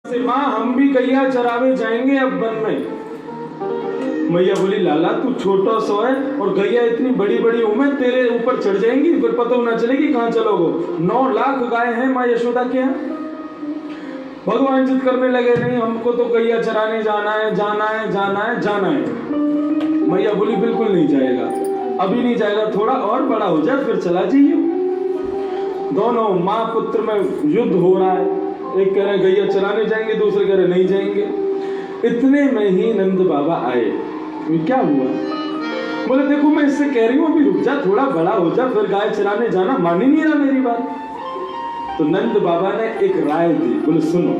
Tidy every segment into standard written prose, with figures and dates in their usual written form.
से माँ हम भी गैया चरावे जाएंगे अब वन में। मैया बोली लाला तू छोटा सा है और गैया इतनी बड़ी बड़ी उम्र तेरे ऊपर चढ़ जाएंगी, फिर पता ना चलेगी कहाँ चलोगे। 9 लाख गाय हैं माँ यशोदा के यहाँ। भगवान जिद करने लगे नहीं हमको तो गैया चराने जाना है जाना है जाना है जाना है। मैया बोली बिल्कुल नहीं जाएगा, अभी नहीं जाएगा, थोड़ा और बड़ा हो जाए फिर चला जाइए। दोनों माँ पुत्र में युद्ध हो रहा है, एक कह रहे गैया चराने जाएंगे, दूसरे कह रहे नहीं जाएंगे। इतने में ही नंद बाबा आए। क्या हुआ? बोले देखो मैं इससे कह रही हूँ अभी रुक जा, थोड़ा बड़ा हो जा फिर गाय चराने जाना, मान ही नहीं रहा मेरी बात। तो नंद बाबा ने एक राय दी, बोले सुनो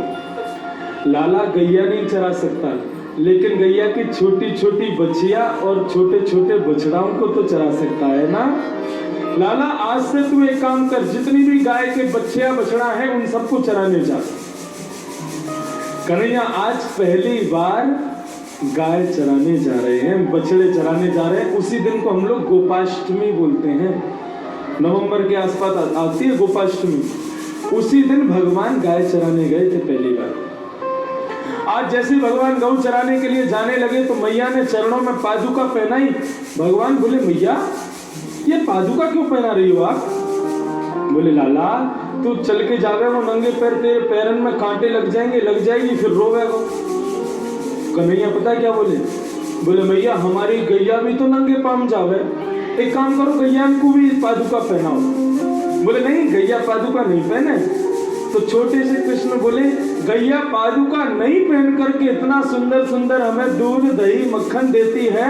लाला गैया नहीं चरा सकता, लेकिन गैया की छोटी छोटी बच्चियां और छोटे छोटे बछड़ाओं को तो चरा सकता है ना। लाला आज से तू एक काम कर, जितनी भी गाय के बच्चे बछड़ा है उन सबको चराने जा। कन्हैया आज पहली बार गाय चराने जा रहे हैं, बछड़े चराने जा रहे हैं। उसी दिन को हम लोग गोपाष्टमी बोलते हैं, नवंबर के आसपास आती है गोपाष्टमी। उसी दिन भगवान गाय चराने गए थे पहली बार। आज जैसे भगवान गौ चराने के लिए जाने लगे तो मैया ने चरणों में पादुका पहनाई। भगवान बोले मैया ये पादुका क्यों पहना रही हो आप? बोले लाला तू चल के जावे वो नंगे पैर, तेरे पैरन में कांटे लग जाएंगे, लग जाएगी फिर रोवेगा। कन्हैया पता क्या बोले? बोले मैया हमारी गैया भी तो नंगे पाम जावे, एक काम करो गैया को भी पादुका पहनाओ। बोले नहीं गैया पादुका नहीं पहने। तो छोटे से कृष्ण बोले गैया पादुका नहीं पहन करके इतना सुंदर सुंदर हमें दूध दही मक्खन देती है,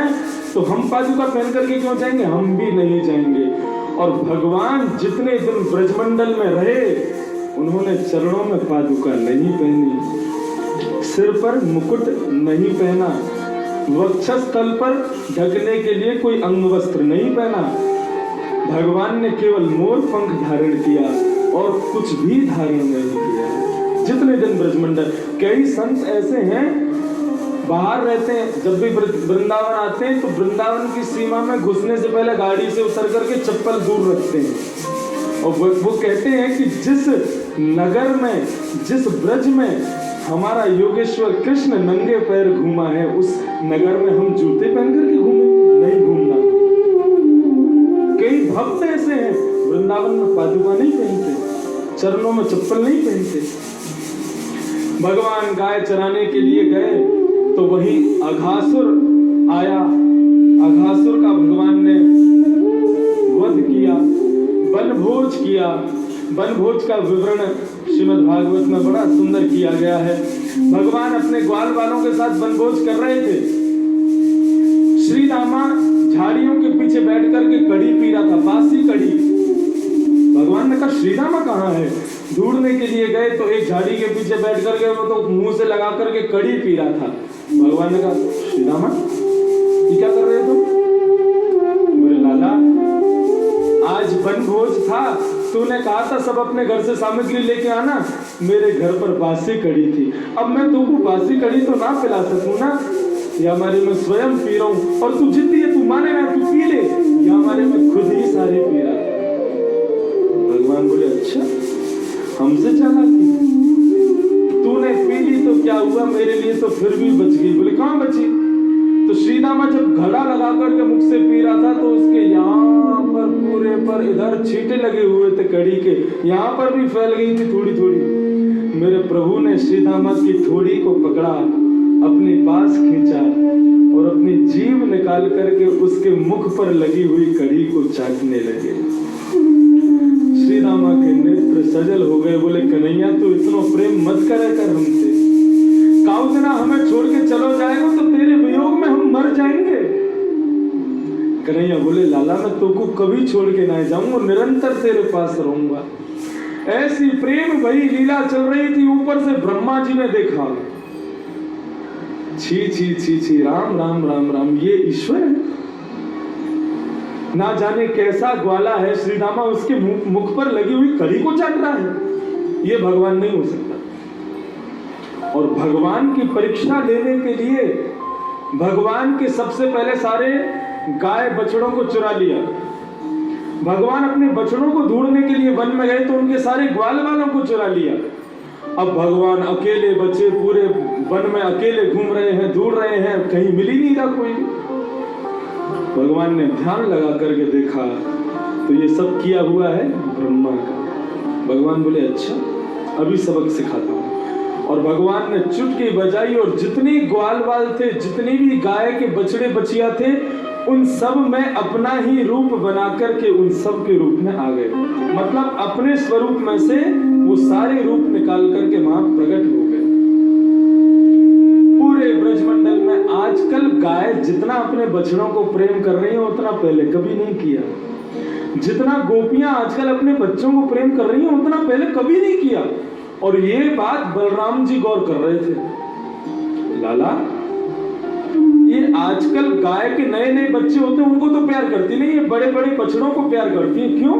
तो हम पादुका पहन करके क्यों जाएंगे? हम भी नहीं जाएंगे। और भगवान जितने दिन ब्रजमंडल में रहे उन्होंने चरणों में पादुका नहीं पहनी, सिर पर मुकुट नहीं पहना, वक्षस्थल पर ढकने के लिए कोई अंग वस्त्र नहीं पहना। भगवान ने केवल मोर पंख धारण किया और कुछ भी धारण नहीं किया जितने दिन ब्रजमंडल। कई संत ऐसे हैं बाहर रहते हैं, जब भी वृंदावन आते हैं तो वृंदावन की सीमा में घुसने से पहले गाड़ी से उतर करके चप्पल दूर रखते हैं। और वो कहते हैं कि जिस नगर में जिस ब्रज में हमारा योगेश्वर कृष्ण नंगे पैर घूमा है उस नगर में हम जूते पहन करके घूमे, नहीं घूमना। कई भक्त ऐसे हैं वृंदावन में पादुका नहीं पहनते, चरणों में चप्पल नहीं पहनते। भगवान गाय चराने के लिए गए तो वही अघासुर आया। अघासुर का भगवान ने वध किया, वनभोज किया। वनभोज का विवरण श्रीमद् भागवत में बड़ा सुंदर किया गया है। भगवान अपने ग्वाल वालों के साथ वनभोज कर रहे थे। श्री रामा झाड़ियों के पीछे बैठ करके कड़ी पी रहा था, बासी कड़ी। भगवान ने कहा श्री रामा कहाँ है? ढूंढने के लिए गए तो एक झाड़ी के पीछे बैठ करके वो तो मुंह से लगा करके कड़ी पी रहा था। भगवान ने कहा श्री रामा ये क्या कर रहे तुम? बोले लाला आज वनभोज था, तूने कहा था सब अपने घर से सामग्री लेके आना, मेरे घर पर बासी कड़ी थी, अब मैं तुमको बासी कड़ी तो ना पिला सकूं ना, या हमारे में स्वयं पी रहा हूं और तू जिद्दी है, तू माने ना तू पी ले, या हमारे में खुद ही सारे पी रहा। भगवान बोले अच्छा हमसे चालाकी, तूने पी ली तो क्या हुआ, मेरे लिए तो फिर भी बच गई। बोले कहाँ बची? तो श्री रामा जब घड़ा लगा करके मुख से पी रहा था तो उसके यहाँ पर पूरे पर इधर छींटे लगे हुए थे कड़ी के, यहाँ पर भी फैल गई थी थोड़ी थोड़ी। मेरे प्रभु ने श्री रामा की थोड़ी को पकड़ा, अपने पास खींचा और अपनी जीभ निकाल करके उसके मुख पर लगी हुई कड़ी को चाटने लगे। श्री रामा के नेत्र सजल हो गए। बोले कन्हैया तू इतना प्रेम मत करे कर हमसे, काऊ जना हमें छोड़ के चलो जाएगा तो तेरे वियोग में हम मर जाएंगे। कन्हैया बोले लाला मैं तुमको कभी छोड़ के ना जाऊंगा, निरंतर तेरे पास रहूंगा। ऐसी प्रेम भई लीला चल रही थी, ऊपर से ब्रह्मा जी ने देखा। छी छी छी छी, राम राम राम राम, ये ईश्वर है? ना जाने कैसा ग्वाला है श्री रामा, उसके मुख पर लगी हुई कड़ी को चाट रहा है। ये भगवान नहीं हो सकता। और भगवान की परीक्षा लेने के लिए भगवान के सबसे पहले सारे गाय बछड़ों को चुरा लिया। भगवान अपने बछड़ों को ढूंढने के लिए वन में गए तो उनके सारे ग्वाल वालों को चुरा लिया। अब भगवान अकेले बचे पूरे वन में अकेले घूम रहे हैं, ढूंढ रहे हैं, कहीं मिल ही नहीं रहा कोई। भगवान ने ध्यान लगा करके देखा तो ये सब किया हुआ है ब्रह्मा का। भगवान बोले अच्छा अभी सबक सिखाता हूँ। और भगवान ने चुटकी बजाई और जितने ग्वाल बाल थे, जितनी भी गाय के बछड़े बछिया थे, उन सब में अपना ही रूप बना करके उन सब के रूप में आ गए। मतलब अपने स्वरूप में से वो सारे रूप निकाल करके वहां प्रकट हो गए। पूरे ब्रजमंडल में आजकल गाय जितना अपने बछड़ों को प्रेम कर रही है उतना पहले कभी नहीं किया। जितना गोपियां आजकल अपने बच्चों को प्रेम कर रही हैं उतना पहले कभी नहीं किया। और ये बात बलराम जी गौर कर रहे थे। लाला ये आजकल गाय के नए नए बच्चे होते हैं उनको तो प्यार करती नहीं है, बड़े बड़े बछड़ों को प्यार करती है, क्यों?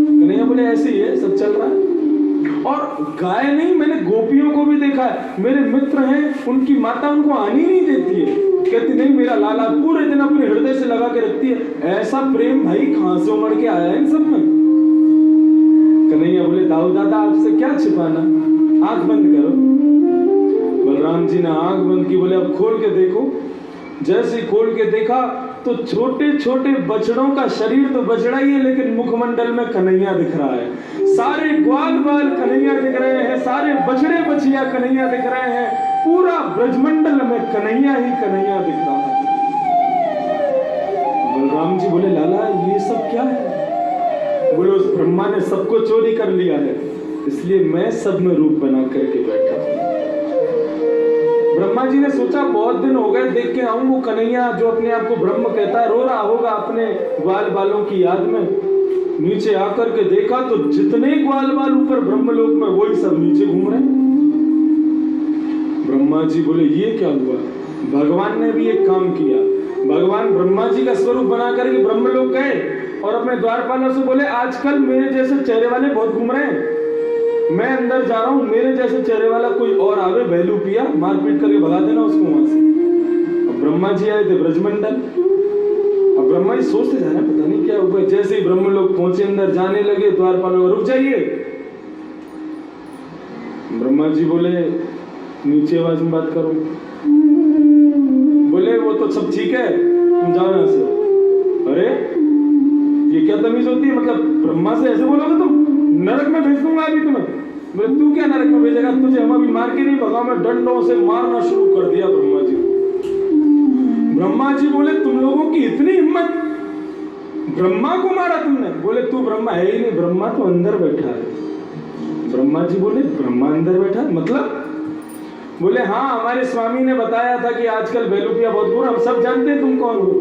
कन्हैया बोले ऐसे ही है, सब चल रहा है। और गाय नहीं, मैंने गोपियों को भी देखा है, मेरे मित्र हैं उनकी माता उनको आनी नहीं देती है, कहती नहीं मेरा लाला, पूरे दिन अपने हृदय से लगा के रखती है। ऐसा प्रेम भाई कहां से उमड़ के आया है इन सब में? कन्हैया बोले दाऊ दादा आपसे क्या छिपाना, आंख बंद करो। बलराम जी ने आंख बंद की, बोले अब खोल के देखो। जैसे खोल के देखा तो छोटे छोटे बछड़ों का शरीर तो बछड़ा ही है, लेकिन मुखमंडल में कन्हैया दिख रहा है। सारे ग्वाल बाल कन्हैया दिख रहे हैं, सारे बछड़े बछिया कन्हैया दिख रहे हैं, पूरा ब्रजमंडल में कन्हैया ही कन्हैया दिख रहा है। बलराम जी बोले लाला ये सब क्या है? बोले उस ब्रह्मा ने सबको चोरी कर लिया है, इसलिए मैं सब में रूप बना करके बैठा हूं। ब्रह्मा जी ने सोचा बहुत दिन हो गए, देख के आऊं वो कन्हैया जो अपने आप को ब्रह्म कहता है, रो रहा होगा अपने ग्वाल बालों की याद में। नीचे आकर के देखा तो जितने ग्वाल बाल ऊपर ब्रह्मलोक में वही सब नीचे घूम रहे हैं। ब्रह्मा जी बोले ये क्या हुआ? भगवान ने भी एक काम किया। भगवान ब्रह्मा जी का स्वरूप बना करके ब्रह्मलोक गए और अपने द्वारपालों से बोले आजकल मेरे जैसे चेहरे वाले बहुत घूम रहे हैं, मैं अंदर जा रहा हूं, मेरे जैसे चेहरे वाला कोई और आवे, बहलू पिया मारपीट करके भगा देना उसको वहां से। अब ब्रह्मा जी आए थे ब्रजमंडल। अब ब्रह्मा जी सोचते जा रहे हैं पता नहीं क्या हुआ। जैसे ही ब्रह्म लोग पहुंचे अंदर जाने लगे, द्वारपालों रुक जाइए। ब्रह्मा जी बोले नीचे आवाज में बात करो। बोले वो तो सब ठीक है, तुम जाओ यहां से। अरे ये क्या तमीज होती है, मतलब ब्रह्मा से ऐसे बोलोगे तुम? नरक में भेज दूंगा अभी तुम्हें। बोले तू क्या नरक में भेजेगा, तुझे हम अभी मार के नहीं भगाओ। मैं डंडों से मारना शुरू कर दिया ब्रह्मा जी। ब्रह्मा जी बोले तुम लोगों की इतनी हिम्मत, ब्रह्मा को मारा तुमने? बोले तू ब्रह्मा है ही नहीं, ब्रह्मा तो अंदर बैठा है। ब्रह्मा जी बोले ब्रह्मा अंदर बैठा मतलब? बोले हाँ हमारे स्वामी ने बताया था कि आजकल बेलूपिया बहुत बुरा, हम सब जानते हैं तुम कौन हो।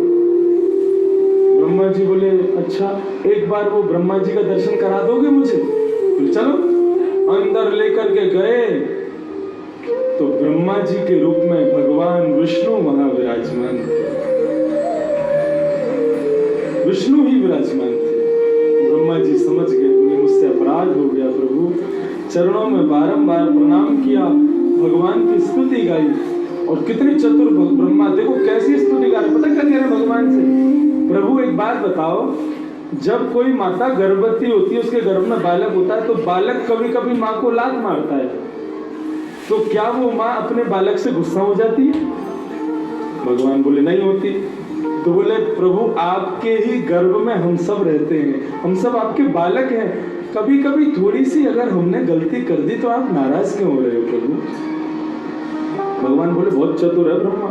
ब्रह्मा जी बोले अच्छा एक बार वो ब्रह्मा जी का दर्शन करा दोगे मुझे? बोले चलो। अंदर लेकर के गए तो ब्रह्मा जी के रूप में भगवान विष्णु वहां विराजमान थे। विष्णु ही विराजमान थे। ब्रह्मा जी समझ गए, बोले मुझसे अपराध हो गया प्रभु। चरणों में बारंबार प्रणाम किया, भगवान की स्तुति गाई। और कितने चतुर ब्रह्मा, देखो कैसी स्तुति गा रहे, पता क्या कह रहे भगवान से? प्रभु एक बात बताओ, जब कोई माता गर्भवती होती है, उसके गर्भ में बालक होता है, तो बालक कभी कभी माँ को लात मारता है, तो क्या वो माँ अपने बालक से गुस्सा हो जाती है? भगवान बोले नहीं होती। तो बोले प्रभु आपके ही गर्भ में हम सब रहते हैं, हम सब आपके बालक हैं, कभी कभी थोड़ी सी अगर हमने गलती कर दी तो आप नाराज क्यों हो रहे हो प्रभु? भगवान बोले बहुत चतुर है ब्रह्मा,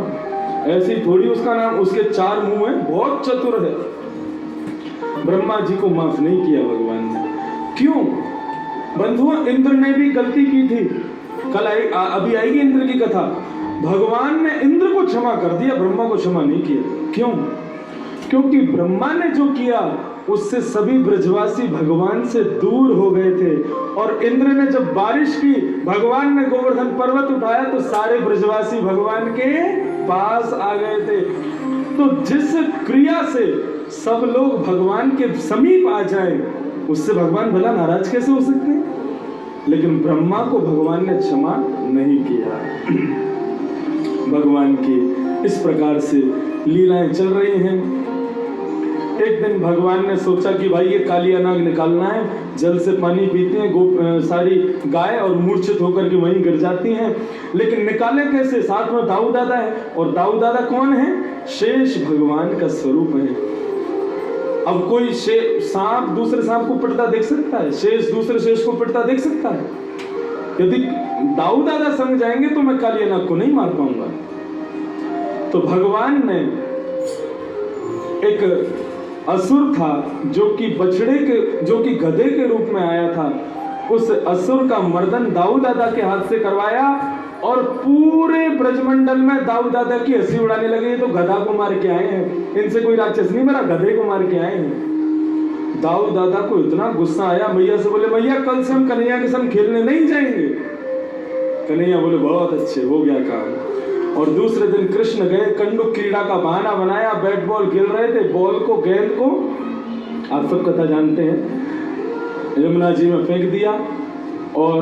ऐसी थोड़ी उसका नाम, उसके चार मुंह है, बहुत चतुर है। ब्रह्मा जी को माफ नहीं किया भगवान ने। क्यों? बंधुओं इंद्र ने भी गलती की थी, कल अभी आएगी इंद्र की कथा। भगवान ने इंद्र को क्षमा कर दिया, ब्रह्मा को क्षमा नहीं किया। क्यों? क्योंकि ब्रह्मा ने जो किया उससे सभी ब्रजवासी भगवान से दूर हो गए थे। और इंद्र ने जब बारिश की, भगवान ने गोवर्धन पर्वत उठाया तो सारे ब्रजवासी भगवान के पास आ गए थे। तो जिस क्रिया से सब लोग भगवान के समीप आ जाए, उससे भगवान भला नाराज कैसे हो सकते हैं? लेकिन ब्रह्मा को भगवान ने क्षमा नहीं किया। भगवान की इस प्रकार से लीलाएं चल रही हैं। एक दिन भगवान ने सोचा कि भाई ये कालिया नाग निकालना है, जल से पानी पीती हैं सारी गाय और मूर्छित होकर के वहीं गिर जाती हैं, लेकिन निकाले कैसे? साथ में दाऊ दादा है, और दाऊ दादा कौन है? शेष भगवान का स्वरूप है। अब कोई सांप दूसरे सांप को पिटता देख सकता है? शेष दूसरे शेष को पिटता देख सकता है? यदि दाऊ दादा संग जाएंगे तो मैं कालिया नाग को नहीं मार पाऊंगा। तो भगवान ने एक असुर था जो कि गधे के रूप में आया था, उस असुर का मर्दन दाऊ दादा के हाथ से करवाया, और पूरे ब्रजमंडल में दाऊ दादा की हंसी उड़ाने लगे। ये तो गधा को मार के आए हैं, इनसे कोई राक्षस नहीं बना, गधे को मार के आए हैं। दाऊ दादा को इतना गुस्सा आया, मैया से बोले, मैया कल से हम कन्हैया के संग खेलने नहीं जाएंगे। कन्हैया बोले, बहुत अच्छे, हो गया काम। और दूसरे दिन कृष्ण गए, कंडुक क्रीड़ा का बहाना बनाया, बैट बॉल खेल रहे थे, बॉल को, गेंद को, आप सब कथा जानते हैं, यमुना जी में फेंक दिया, और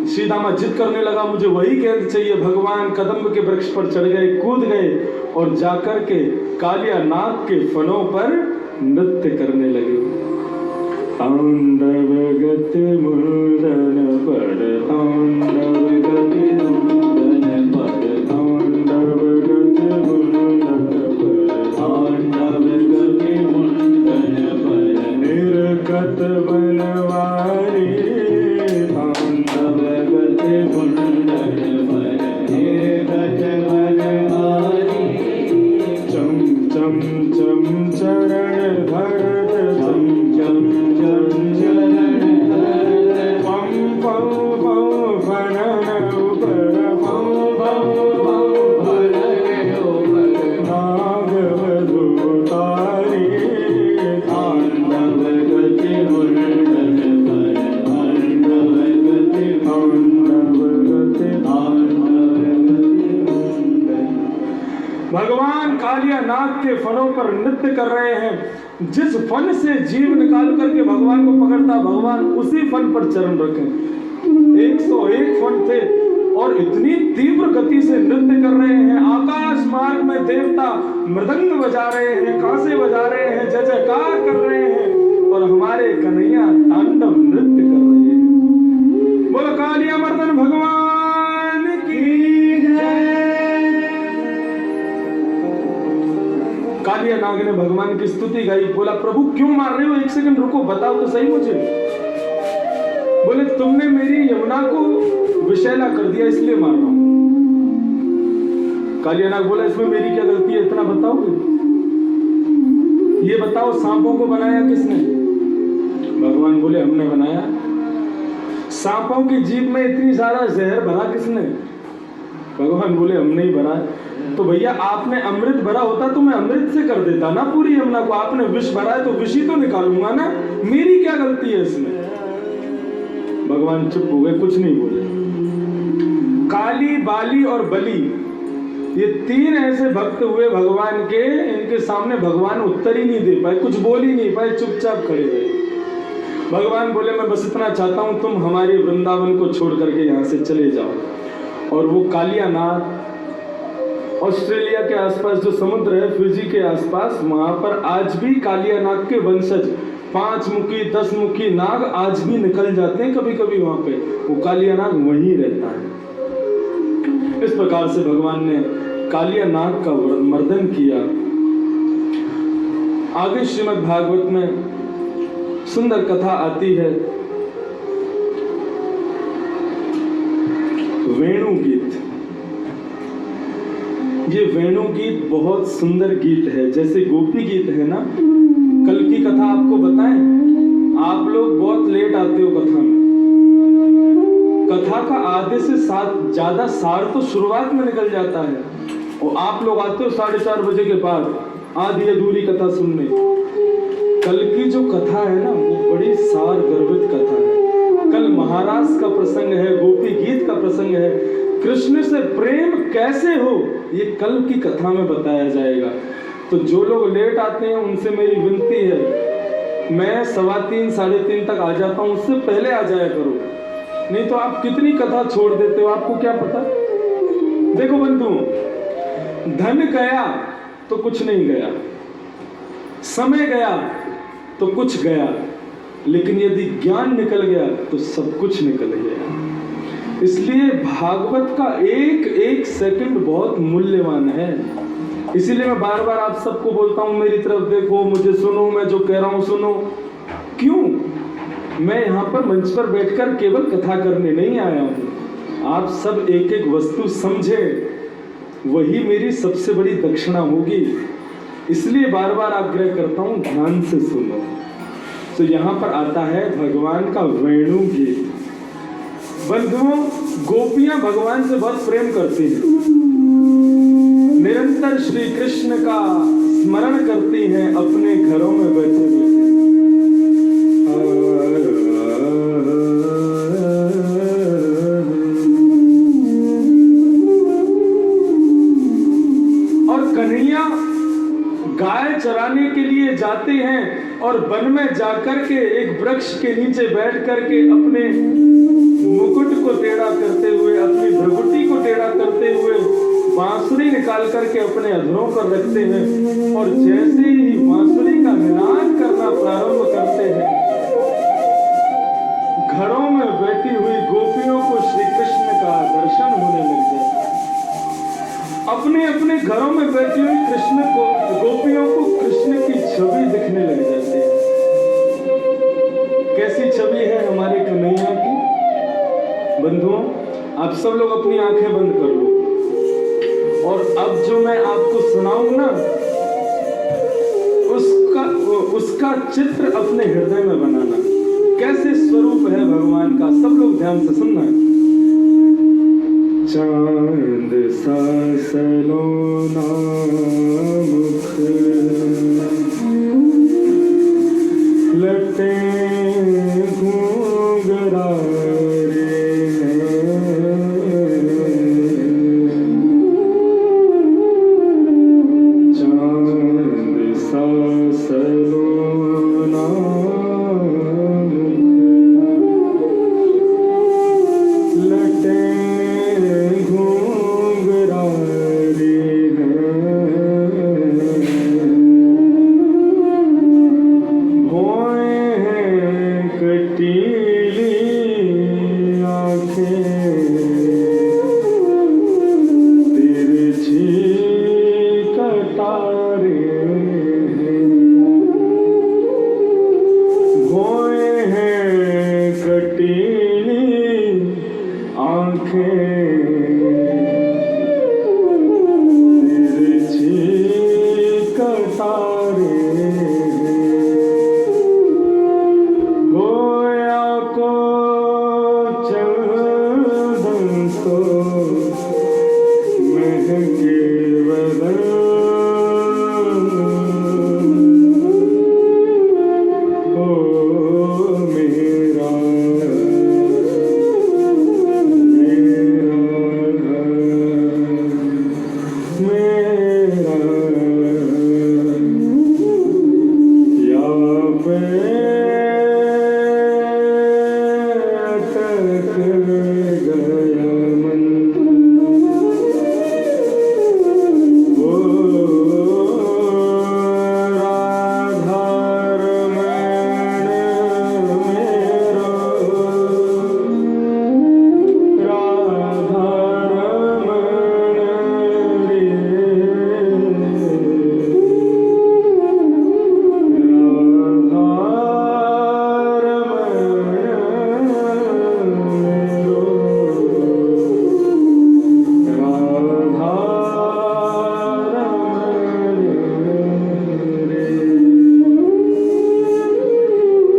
सीधामा जिद करने लगा, मुझे वही गेंद चाहिए। भगवान कदम्ब के वृक्ष पर चढ़ गए, कूद गए, और जाकर के कालिया नाग के फनों पर नृत्य करने लगे। तांडव गति मुंडन पर, तांडव गति मुंडन पर, तांडव गति मुंडन पर, तांडव गति मुंडन पर, निर्गत बनवारी, तांडव गति मुंडन पर, निर्गत बनवारी, चम चम चम चरण धरत, चम चम चम चरण धरत, पम पम पम फनन उपर, पम पम पम फनन उपर, नाग वधू तारी, तांडव गति मुंडन पर, तांडव गति, तांडव गति, तांडव गति मुंडन। भगवान कालिया नाग के फनों पर नृत्य कर रहे हैं। जिस फन से जीव निकाल करके भगवान को पकड़ता, भगवान उसी फन पर चरण रखे। 101 फन थे, और इतनी तीव्र गति से नृत्य कर रहे हैं। आकाश मार्ग में देवता मृदंग बजा रहे हैं, कांसे बजा रहे हैं, जय जयकार कर रहे हैं, और हमारे कन्हैया तांडव नृत्य कर रहे हैं। बोलो कालिया मर्दन भगवान की जय। कालिया नाग ने भगवान की स्तुति गाई, बोला, प्रभु क्यों मार रहे हो? एक सेकंड रुको, बताओ तो सही मुझे। बोले, तुमने मेरी यमुना को विषैला कर दिया, इसलिए मार रहा हूं। कालिया नाग बोला, इसमें मेरी क्या गलती है, इतना बताओगे? ये बताओ, सांपों को बनाया किसने? भगवान बोले, हमने बनाया। सांपों की जीभ में इतनी सारा जहर भरा किसने? भगवान बोले, हमने ही भरा। तो भैया, आपने अमृत भरा होता तो मैं अमृत से कर देता ना पूरी यमुना को। आपने विष भरा है तो विष ही तो निकालूंगा ना, मेरी क्या गलती है इसमें? भगवान चुप हो गए, कुछ नहीं बोले। काली, बाली और बली, ये 3 ऐसे भक्त हुए भगवान के, इनके सामने भगवान उत्तर ही नहीं दे पाए, कुछ बोल ही नहीं पाए, चुपचाप खड़े रहे। भगवान बोले, मैं बस इतना चाहता हूं, तुम हमारे वृंदावन को छोड़ करके यहां से चले जाओ। और वो कालिया नाग, ऑस्ट्रेलिया के आसपास जो समुद्र है, फिजी के आसपास, वहां पर आज भी कालिया नाग के वंशज 5 मुखी 10 मुखी नाग आज भी निकल जाते हैं कभी कभी वहां पे। वो कालिया नाग वहीं रहता है। इस प्रकार से भगवान ने कालिया नाग का मर्दन किया। आगे श्रीमद् भागवत में सुंदर कथा आती है, वेणु गीत। ये वेणु गीत बहुत सुंदर गीत है, जैसे गोपी गीत है ना। कल की कथा आपको बताएं, आप लोग बहुत लेट आते हो कथा में। कथा का आधे से ज्यादा सार तो शुरुआत में निकल जाता है, और आप लोग आते हो 4:30 बजे के बाद आधी अधूरी कथा सुनने। कल की जो कथा है ना, वो बड़ी सार गर्भित कथा है। कल महारास का प्रसंग है, गोपी गीत का प्रसंग है। कृष्ण से प्रेम कैसे हो, ये कल की कथा में बताया जाएगा। तो जो लोग लेट आते हैं उनसे मेरी विनती है, मैं 3:15 3:30 तक आ जाता हूँ, उससे पहले आ जाया करो, नहीं तो आप कितनी कथा छोड़ देते हो, आपको क्या पता। देखो बंधु, धन गया तो कुछ नहीं गया, समय गया तो कुछ गया, लेकिन यदि ज्ञान निकल गया तो सब कुछ निकल गया। इसलिए भागवत का एक एक सेकंड बहुत मूल्यवान है। इसीलिए मैं बार बार आप सबको बोलता हूं, मेरी तरफ देखो, मुझे सुनो, मैं जो कह रहा हूं सुनो। क्यों? मैं यहाँ पर मंच पर बैठकर केवल कथा करने नहीं आया हूं। आप सब एक एक वस्तु समझे, वही मेरी सबसे बड़ी दक्षिणा होगी। इसलिए बार बार आग्रह करता हूं, ध्यान से सुनो। तो यहाँ पर आता है भगवान का वेणु गीत। बंधुओं, गोपियां भगवान से बहुत प्रेम करती हैं, निरंतर श्री कृष्ण का स्मरण करती हैं अपने घरों में बैठे बैठे। और कन्हैया गाय चराने के लिए जाते हैं और वन में जाकर के एक वृक्ष के नीचे बैठ करके अपने मुकुट को टेढ़ा करते हुए, अपनी भ्रगुटी को टेढ़ा करते हुए बांसुरी निकाल करके अपने अधरों पर रखते हैं। और जैसे ही बांसुरी का निनाद करना प्रारंभ करते हैं, घरों में बैठी हुई गोपियों को श्री कृष्ण का दर्शन होने लग जाता है। अपने अपने घरों में बैठी हुई कृष्ण को, गोपियों को कृष्ण की छवि दिखने लग जाती है। कैसी छवि है हमारे कन्हैया की? बंधुओं, आप सब लोग अपनी आंखें बंद कर लो और अब जो मैं आपको सुनाऊं ना, उसका चित्र अपने हृदय में बनाना। कैसे स्वरूप है भगवान का, सब लोग ध्यान से सुनना। चांद सा सलोना मुख, लटे घूंघरारे हैं,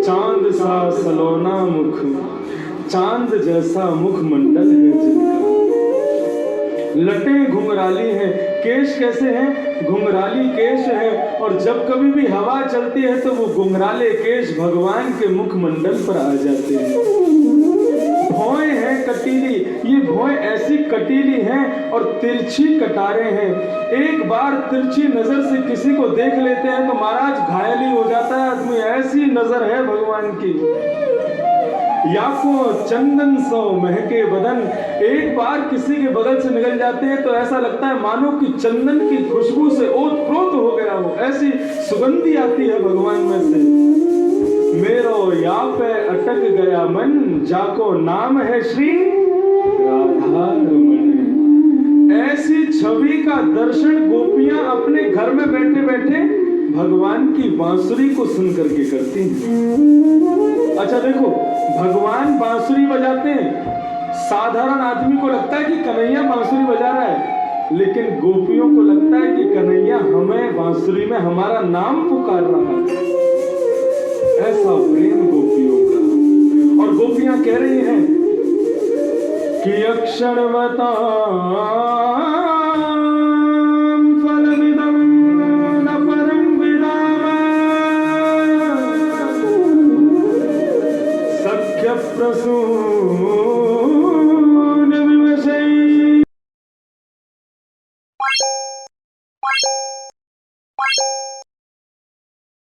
चांद सा सलोना चांद जैसा मुखमंडल है जिनका, लटें घुंघराली हैं, केश कैसे हैं? घुंघराली केश है। और जब कभी भी हवा चलती है तो वो घुंघराले केश भगवान के मुखमंडल पर आ जाते हैं। भौएं हैं कटीली, ये भौएं ऐसी कटीली हैं और तिरछी कटारे हैं। एक बार तिरछी नजर से किसी को देख लेते हैं तो महाराज घायल ही हो जाता है आदमी, ऐसी नजर है भगवान की। या को चंदन सो महके बदन। एक बार किसी के बगल से निकल जाते हैं तो ऐसा लगता है मानो कि चंदन की खुशबू से ओतप्रोत हो गया हो, ऐसी सुगंधी आती है भगवान में से। मेरो या पे अटक गया मन, जाको नाम है श्री राधा रमण। ऐसी छवि का दर्शन गोपियां अपने घर में बैठे बैठे भगवान की बांसुरी को सुन करके करती हैं। अच्छा देखो, भगवान बांसुरी बजाते हैं, साधारण आदमी को लगता है कि कन्हैया बांसुरी बजा रहा है, लेकिन गोपियों को लगता है कि कन्हैया हमें बांसुरी में हमारा नाम पुकार रहा है। ऐसा प्रेम गोपियों का। और गोपियां कह रही हैं कि अक्षरवता प्रसून